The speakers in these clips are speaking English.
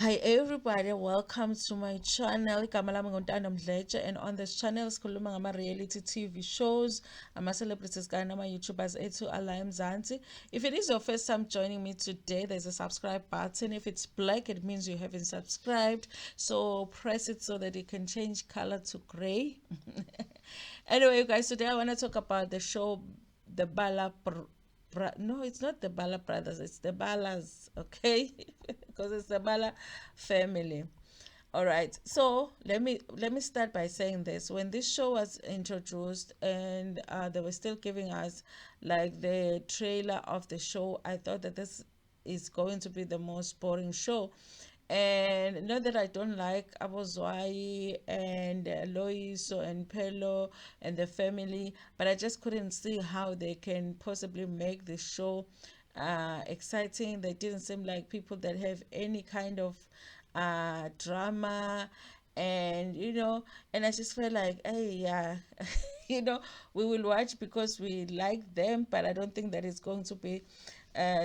Hi everybody, welcome to my channel. Igama lami nguNtando Mdletshe, and on this channel sikhuluma ngama-reality TV shows, ama-celebrities kanye nama-YouTubers ethu ala eMzansi. If it is your first time joining me today, there's a subscribe button. If it's black, it means you haven't subscribed. So press it so that it can change color to gray. Anyway, you guys, today I want to talk about the show, the no, it's not the Bala brothers, it's the Balas, okay? Because it's the Bala family. All right. So let me start by saying this. When this show was introduced and they were still giving us like the trailer of the show, I thought that this is going to be the most boring show. And not that I don't like Abozwai and Loiso and Pelo and the family, but I just couldn't see how they can possibly make the show exciting. They didn't seem like people that have any kind of drama, and and I just felt like, hey, yeah, we will watch because we like them, but I don't think that it's going to be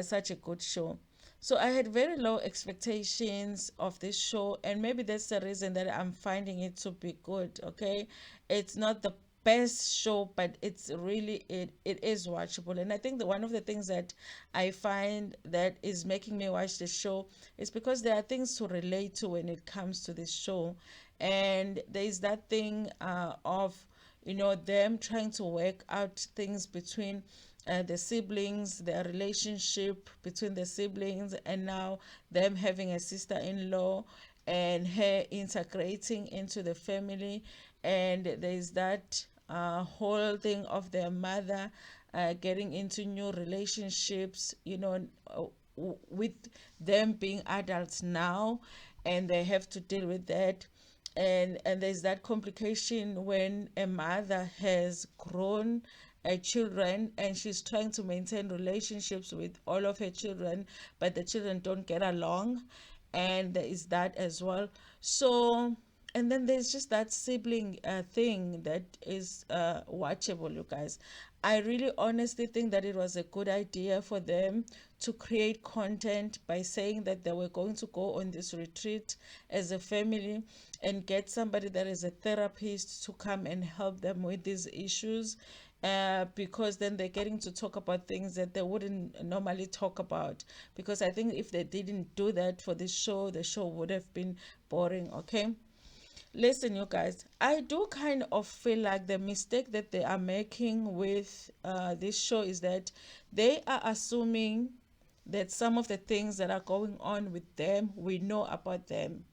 such a good show. So I had very low expectations of this show, and maybe that's the reason that I'm finding it to be good. Okay, it's not the best show, but it's really it is watchable. And I think that one of the things that I find that is making me watch the show is because there are things to relate to when it comes to this show. And there is that thing of them trying to work out things between the siblings, their relationship between the siblings, and now them having a sister-in-law and her integrating into the family. And there's that whole thing of their mother getting into new relationships, with them being adults now, and they have to deal with that. And there's that complication when a mother has grown children and she's trying to maintain relationships with all of her children, but the children don't get along, and there is that as well. So, and then there's just that sibling thing that is watchable, you guys. I really honestly think that it was a good idea for them to create content by saying that they were going to go on this retreat as a family and get somebody that is a therapist to come and help them with these issues, because then they're getting to talk about things that they wouldn't normally talk about. Because I think if they didn't do that for this show, the show would have been boring, okay? Listen, you guys, I do kind of feel like the mistake that they are making with this show is that they are assuming that some of the things that are going on with them, we know about them,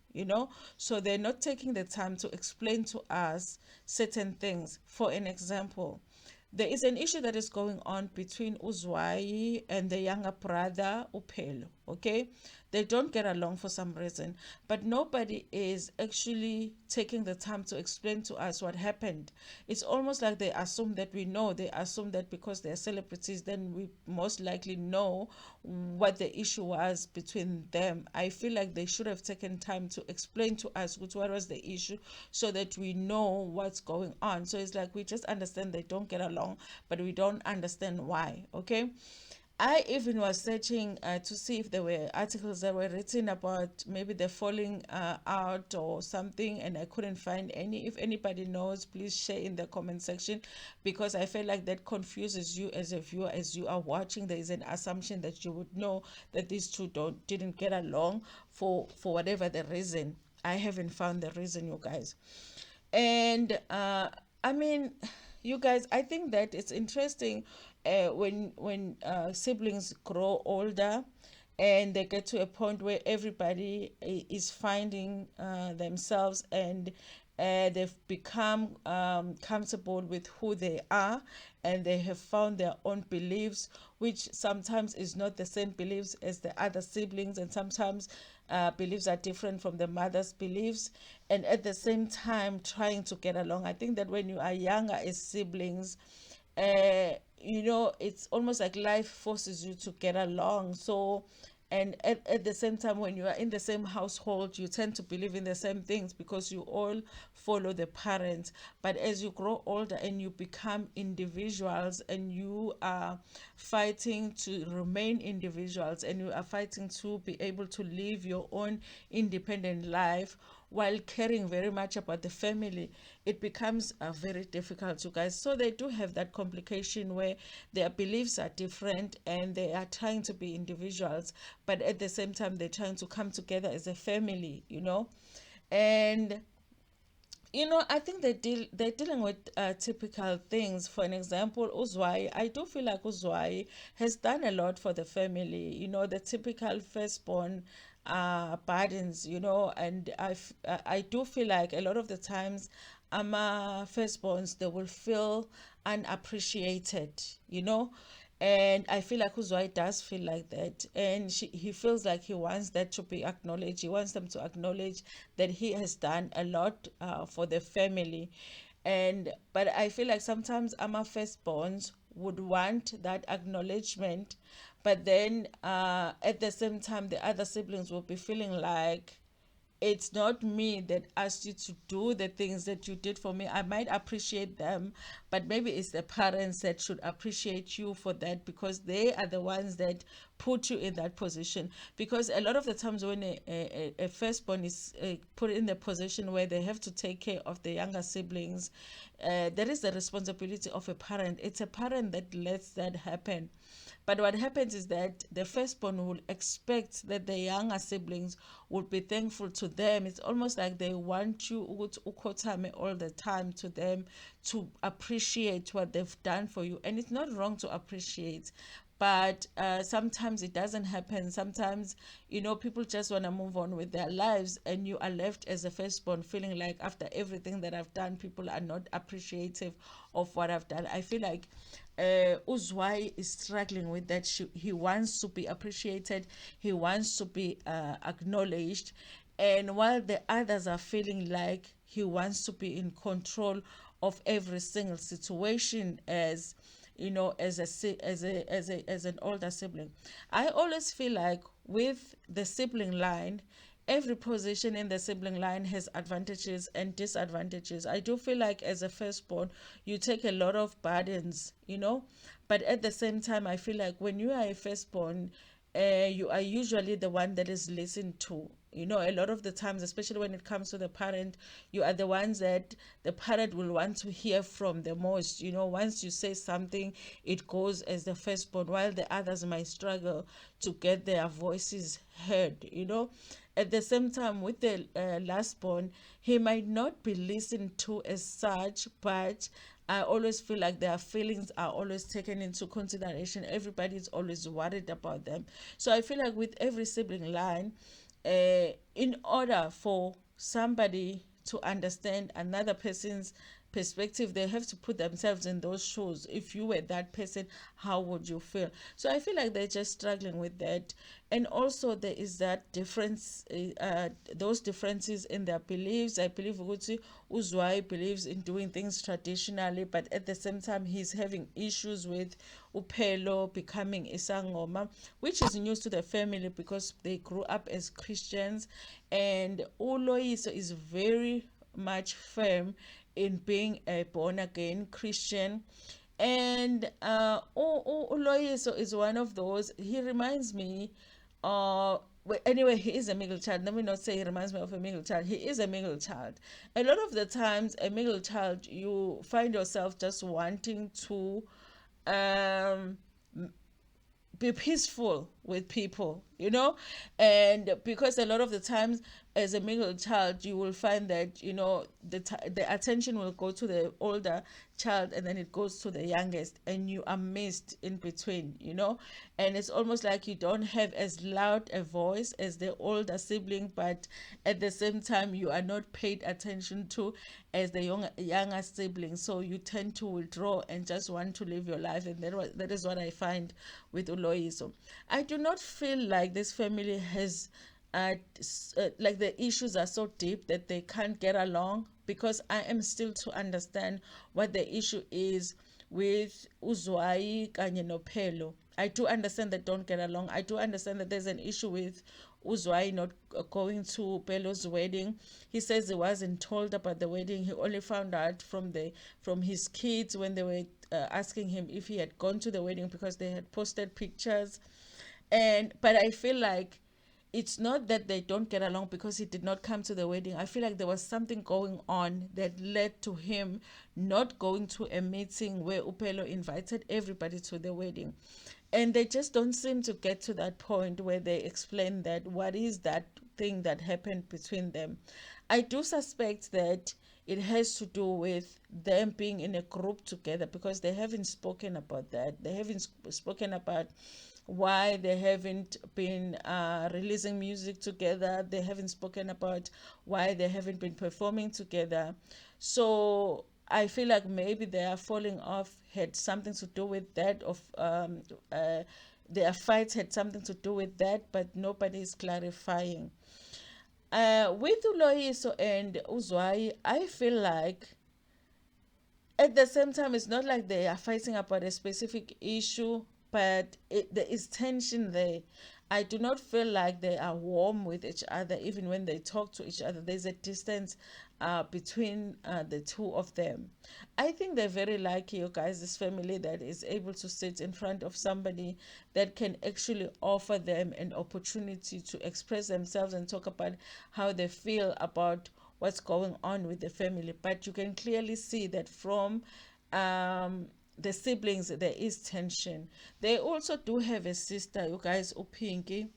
So they're not taking the time to explain to us certain things. For an example, there is an issue that is going on between Uzwai and the younger brother Upelo. Okay, they don't get along for some reason, but nobody is actually taking the time to explain to us what happened. It's almost like they assume that we know. They assume that because they're celebrities, then we most likely know what the issue was between them. I feel like they should have taken time to explain to us what was the issue so that we know what's going on. So it's like we just understand they don't get along, but we don't understand why. Okay. I even was searching to see if there were articles that were written about maybe the falling out or something, and I couldn't find any. If anybody knows, please share in the comment section, because I feel like that confuses you as a viewer as you are watching. There is an assumption that you would know that these two didn't get along for whatever the reason. I haven't found the reason, you guys. And I mean, you guys, I think that it's interesting when siblings grow older and they get to a point where everybody is finding themselves, and they've become comfortable with who they are, and they have found their own beliefs, which sometimes is not the same beliefs as the other siblings, and sometimes beliefs are different from the mother's beliefs, and at the same time trying to get along. I think that when you are younger as siblings, it's almost like life forces you to get along. So And at the same time, when you are in the same household, you tend to believe in the same things because you all follow the parents. But as you grow older and you become individuals, and you are fighting to remain individuals, and you are fighting to be able to live your own independent life while caring very much about the family, it becomes very difficult, you guys. So they do have that complication where their beliefs are different and they are trying to be individuals, but at the same time they're trying to come together as a family, And I think they're dealing with typical things. For an example, Uzwai, I do feel like Uzwai has done a lot for the family. The typical firstborn burdens. And I do feel like a lot of the times, firstborns, they will feel unappreciated. And I feel like Uzwai does feel like that. And he feels like he wants that to be acknowledged. He wants them to acknowledge that he has done a lot for the family. But I feel like sometimes our firstborns would want that acknowledgement. But then at the same time, the other siblings will be feeling like, it's not me that asked you to do the things that you did for me. I might appreciate them, but maybe it's the parents that should appreciate you for that, because they are the ones that put you in that position. Because a lot of the times when a firstborn is put in the position where they have to take care of the younger siblings, there is the responsibility of a parent. It's a parent that lets that happen. But what happens is that the firstborn will expect that the younger siblings will be thankful to them. It's almost like they want you ukuthi ukhothame all the time to them, to appreciate what they've done for you. And it's not wrong to appreciate, but sometimes it doesn't happen. Sometimes, people just want to move on with their lives, and you are left as a firstborn feeling like, after everything that I've done, people are not appreciative of what I've done. I feel like Uzwai is struggling with that. He wants to be appreciated, he wants to be acknowledged, and while the others are feeling like he wants to be in control of every single situation, as an older sibling. I always feel like with the sibling line, every position in the sibling line has advantages and disadvantages. I do feel like as a firstborn, you take a lot of burdens, but at the same time, I feel like when you are a firstborn, you are usually the one that is listened to. A lot of the times, especially when it comes to the parent, you are the ones that the parent will want to hear from the most. Once you say something, it goes as the firstborn, while the others might struggle to get their voices heard. At the same time, with the lastborn, he might not be listened to as such, but I always feel like their feelings are always taken into consideration. Everybody's always worried about them. So I feel like with every sibling line, in order for somebody to understand another person's perspective, they have to put themselves in those shoes. If you were that person, how would you feel? So I feel like they're just struggling with that. And also there is that difference, those differences in their beliefs. I believe ukuthi Uzwai believes in doing things traditionally, but at the same time he's having issues with Upelo becoming isangoma, which is news to the family because they grew up as Christians. And Uloyiso is very much firm in being a born again Christian. And Uloyiso is one of those. He reminds me, anyway, he is a middle child. Let me not say he reminds me of a middle child. He is a middle child. A lot of the times, a middle child, you find yourself just wanting to um be peaceful with people. And because a lot of the times as a middle child, you will find that the attention will go to the older child, and then it goes to the youngest, and you are missed in between. And it's almost like you don't have as loud a voice as the older sibling, but at the same time you are not paid attention to as the younger sibling, so you tend to withdraw and just want to live your life. And that is what I find with Uloyiso. I do not feel like this family has like the issues are so deep that they can't get along, because I am still to understand what the issue is with Uzwai kanye noPhelo. I do understand that don't get along. I do understand that there's an issue with Uzwai not going to Pelo's wedding. He says he wasn't told about the wedding. He only found out from his kids when they were asking him if he had gone to the wedding because they had posted pictures. And but I feel like it's not that they don't get along because he did not come to the wedding. I feel like there was something going on that led to him not going to a meeting where Upelo invited everybody to the wedding. And they just don't seem to get to that point where they explain that what is that thing that happened between them. I do suspect that it has to do with them being in a group together because they haven't spoken about that. They haven't spoken about why they haven't been releasing music together. They haven't spoken about why they haven't been performing together. So I feel like maybe they are falling off had something to do with that. Their fights had something to do with that, but nobody is clarifying. With Uloyiso and Uzwai, I feel like at the same time, it's not like they are fighting about a specific issue, but there is tension there. I do not feel like they are warm with each other, even when they talk to each other. There's a distance between the two of them. I think they're very lucky, you guys, this family that is able to sit in front of somebody that can actually offer them an opportunity to express themselves and talk about how they feel about what's going on with the family. But you can clearly see that from the siblings, there is tension. They also do have a sister, you guys, Upinki.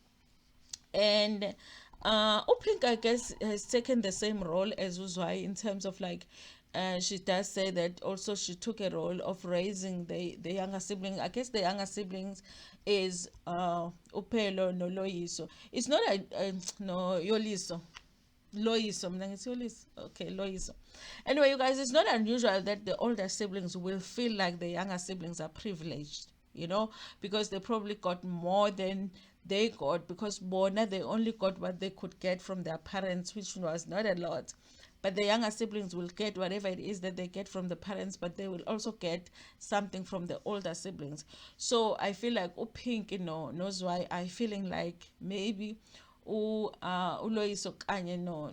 And Upink, I guess, has taken the same role as Uzwai in terms of like, she does say that also she took a role of raising the younger sibling. I guess the younger siblings is Upelo no Loyiso. It's not no Yoliso. Loyiso, mina ngithi Yoliso. Okay, Loyiso. Anyway, you guys, it's not unusual that the older siblings will feel like the younger siblings are privileged, because they probably got more than they got because Bona, they only got what they could get from their parents, which was not a lot. But the younger siblings will get whatever it is that they get from the parents, but they will also get something from the older siblings. So I feel like Pink, knows why I feeling like maybe uLoyiso kanye no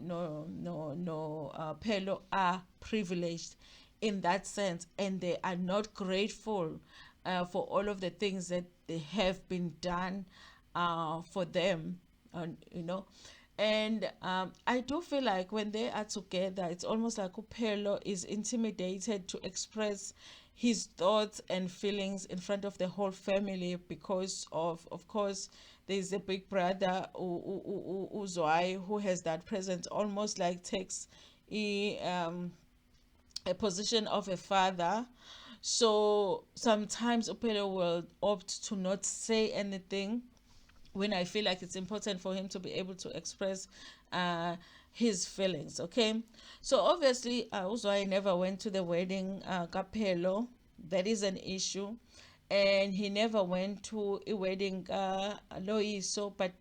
Phelo are privileged in that sense, and they are not grateful for all of the things that they have been done for them, you know. And I do feel like when they are together, it's almost like Upelo is intimidated to express his thoughts and feelings in front of the whole family because of course, there's a big brother, Uzwai, who has that presence, almost like takes a position of a father. So sometimes Upelo will opt to not say anything when I feel like it's important for him to be able to express his feelings. Okay, so obviously, Uzwai never went to the wedding, Kapelo. That is an issue, and he never went to a wedding, Loiso, but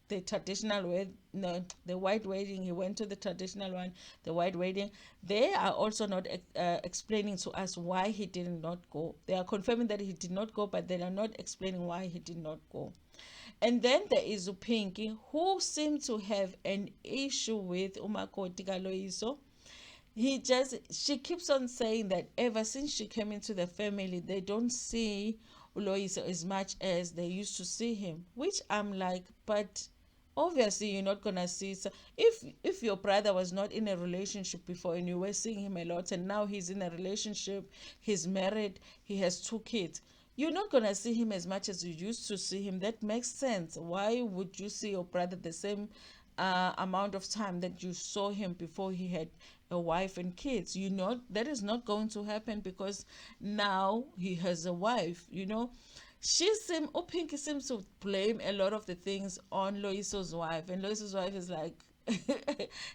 the traditional wedding, no, the white wedding. He went to the traditional one, the white wedding. They are also not explaining to us why he did not go. They are confirming that he did not go, but they are not explaining why he did not go. And then there is Upinki, who seemed to have an issue with Umakoti Kaloiso. She keeps on saying that ever since she came into the family, they don't see Uloiso as much as they used to see him. Which I'm like, but obviously you're not gonna see. So if your brother was not in a relationship before and you were seeing him a lot, and now he's in a relationship, he's married, he has 2 kids, you're not gonna see him as much as you used to see him. That makes sense. Why would you see your brother the same amount of time that you saw him before he had a wife and kids? That is not going to happen because now he has a wife. Pinky seems to blame a lot of the things on Loiso's wife, and Loiso's wife is like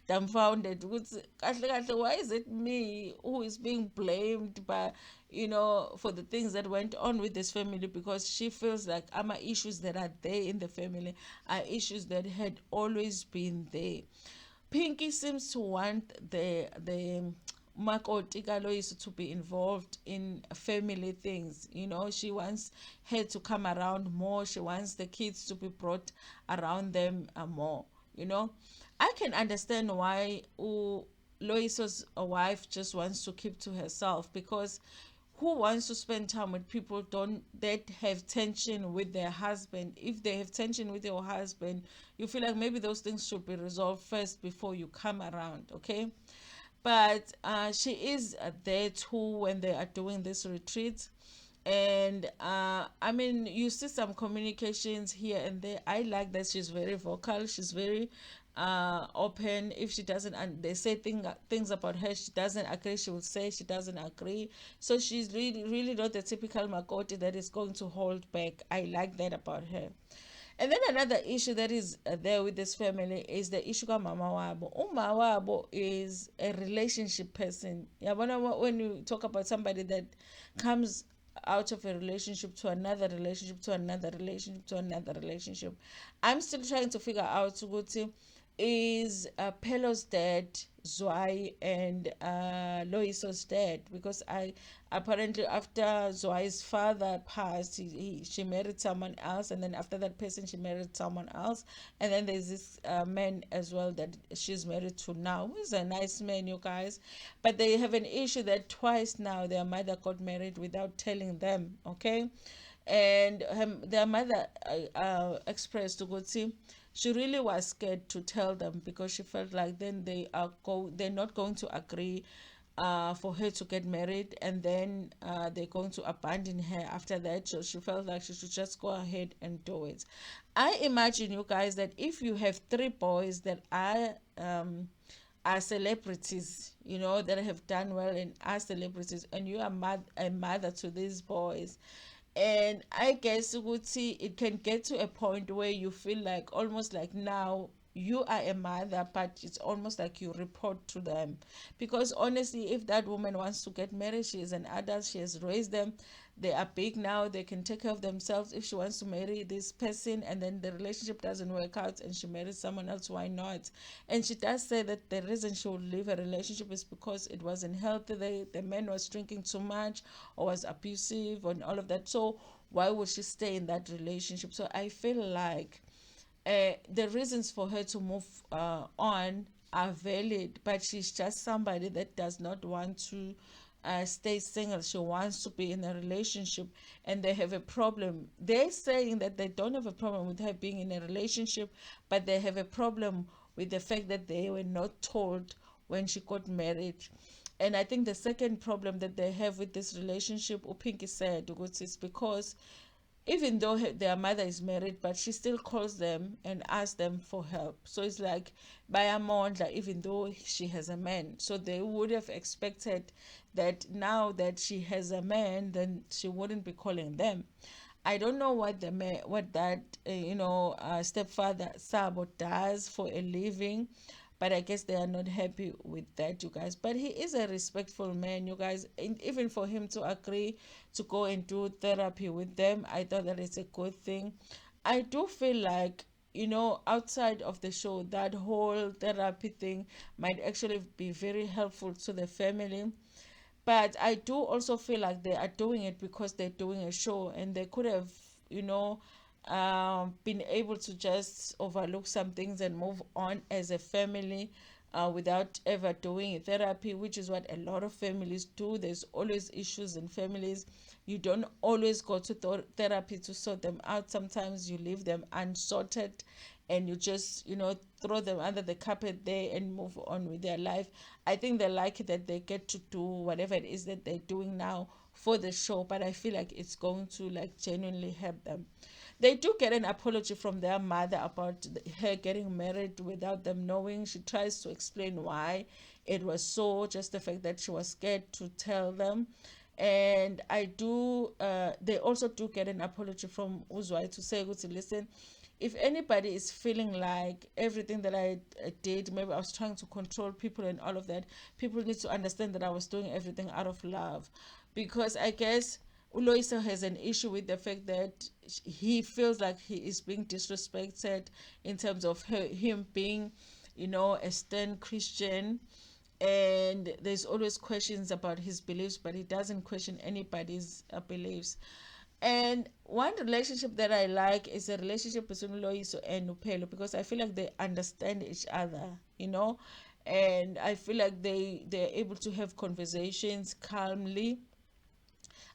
dumbfounded. Why is it me who is being blamed for the things that went on with this family? Because she feels like issues that are there in the family are issues that had always been there. Pinky seems to want the Makoti Kaloyiso to be involved in family things. She wants her to come around more. She wants the kids to be brought around them more. You know, I can understand why Loiso's wife just wants to keep to herself, because who wants to spend time with people don't that have tension with their husband? If they have tension with your husband, you feel like maybe those things should be resolved first before you come around, okay? But she is there too when they are doing this retreat. And I mean, you see some communications here and there. I like that she's very vocal. She's very open. If she doesn't, and they say things about her, she doesn't agree, she will say she doesn't agree. So she's really not the typical Makoti that is going to hold back. I like that about her. And then another issue that is there with this family is the issue of Mama Wabo. Uma Wabo is a relationship person. Yeah, when you talk about somebody that comes out of a relationship to another relationship to another relationship to another relationship, I'm still trying to figure out Suguti, is Pelo's dad, Zwei, and Loiso's dad, because I apparently after Zwai's father passed, she married someone else, and then after that person she married someone else, and then there's this man as well that she's married to now, who's a nice man, you guys, but they have an issue that twice now their mother got married without telling them, okay? And their mother expressed to Gutsi she really was scared to tell them, because she felt like then they're not going to agree for her to get married, and then they're going to abandon her after that. So she felt like she should just go ahead and do it. I imagine, you guys, that if you have three boys that are celebrities, that have done well and are celebrities, and you are a mother to these boys, and I guess ukuthi it can get to a point where you feel like almost like now you are a mother, but it's almost like you report to them. Because honestly, if that woman wants to get married, she is an adult, she has raised them, they are big now, they can take care of themselves. If she wants to marry this person and then the relationship doesn't work out and she marries someone else, why not? And she does say that the reason she would leave a relationship is because it wasn't healthy. The man was drinking too much or was abusive and all of that. So why would she stay in that relationship? So I feel like the reasons for her to move on are valid, but she's just somebody that does not want to stay single. She wants to be in a relationship, and they have a problem. They're saying that they don't have a problem with her being in a relationship, but they have a problem with the fact that they were not told when she got married. And I think the second problem that they have with this relationship, Upinki said, is because even though their mother is married, but she still calls them and asks them for help. So it's like Bayamondla, even though she has a man. So they would have expected that now that she has a man, then she wouldn't be calling them. I don't know what what that stepfather Sabo does for a living, but I guess they are not happy with that, you guys. But he is a respectful man, you guys. And even for him to agree to go and do therapy with them, I thought that it's a good thing. I do feel like, outside of the show, that whole therapy thing might actually be very helpful to the family. But I do also feel like they are doing it because they're doing a show, and they could have, you know, been able to just overlook some things and move on as a family without ever doing therapy, which is what a lot of families do. There's always issues in families. You don't always go to therapy to sort them out. Sometimes you leave them unsorted and you just, throw them under the carpet there and move on with their life. I think they like it that they get to do whatever it is that they're doing now for the show, but I feel like it's going to like genuinely help them. They do get an apology from their mother about her getting married without them knowing. She tries to explain why it was so, just the fact that she was scared to tell them. And they also do get an apology from Uzwai to say, listen, if anybody is feeling like everything that I did, maybe I was trying to control people and all of that, people need to understand that I was doing everything out of love. Because I guess Uloisa has an issue with the fact that he feels like he is being disrespected in terms of him being, a stern Christian, and there's always questions about his beliefs, but he doesn't question anybody's beliefs. And one relationship that I like is a relationship between Loiso and Upelo, because I feel like they understand each other, you know, and I feel like they're able to have conversations calmly.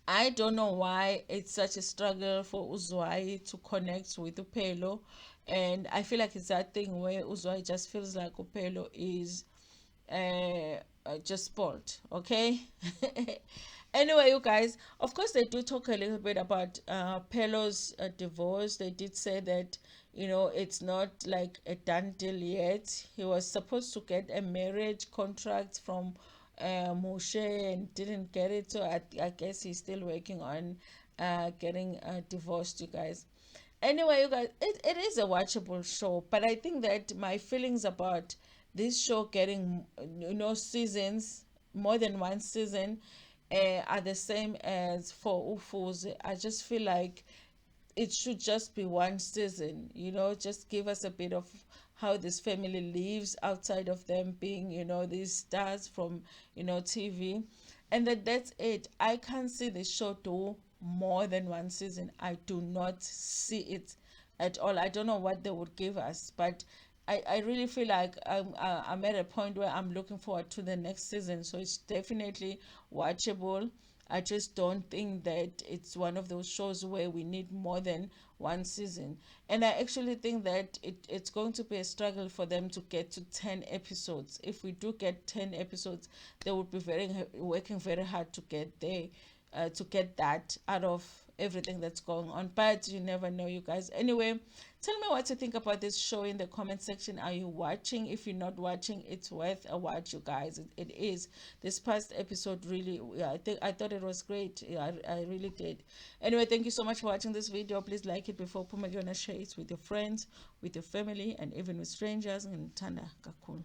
I don't know why it's such a struggle for Uzwai to connect with Upelo. And I feel like it's that thing where Uzwai just feels like Upelo is just spoiled, okay? Anyway, you guys, of course, they do talk a little bit about Pelo's divorce. They did say that, you know, it's not like a done deal yet. He was supposed to get a marriage contract from Moshe and didn't get it. So I guess he's still working on getting divorced, you guys. Anyway, you guys, it is a watchable show, but I think that my feelings about this show getting, you know, seasons, more than one season, are the same as for Ufuze. I just feel like it should just be one season, you know, just give us a bit of how this family lives outside of them being, you know, these stars from, you know, TV. And that's it. I can't see the show do more than one season. I do not see it at all. I don't know what they would give us, but I really feel like I'm at a point where I'm looking forward to the next season. So it's definitely watchable. I just don't think that it's one of those shows where we need more than one season. And I actually think that it's going to be a struggle for them to get to 10 episodes. If we do get 10 episodes, they would be working very hard to get there, to get that out of everything that's going on. But you never know, you guys. Anyway, tell me what you think about this show in the comment section. Are you watching? If you're not watching, it's worth a watch, you guys. It is. This past episode really, yeah, I thought it was great. Yeah, I really did. Anyway, thank you so much for watching this video. Please like it before Puma, share it with your friends, with your family, and even with strangers. And Ntanda kakulu.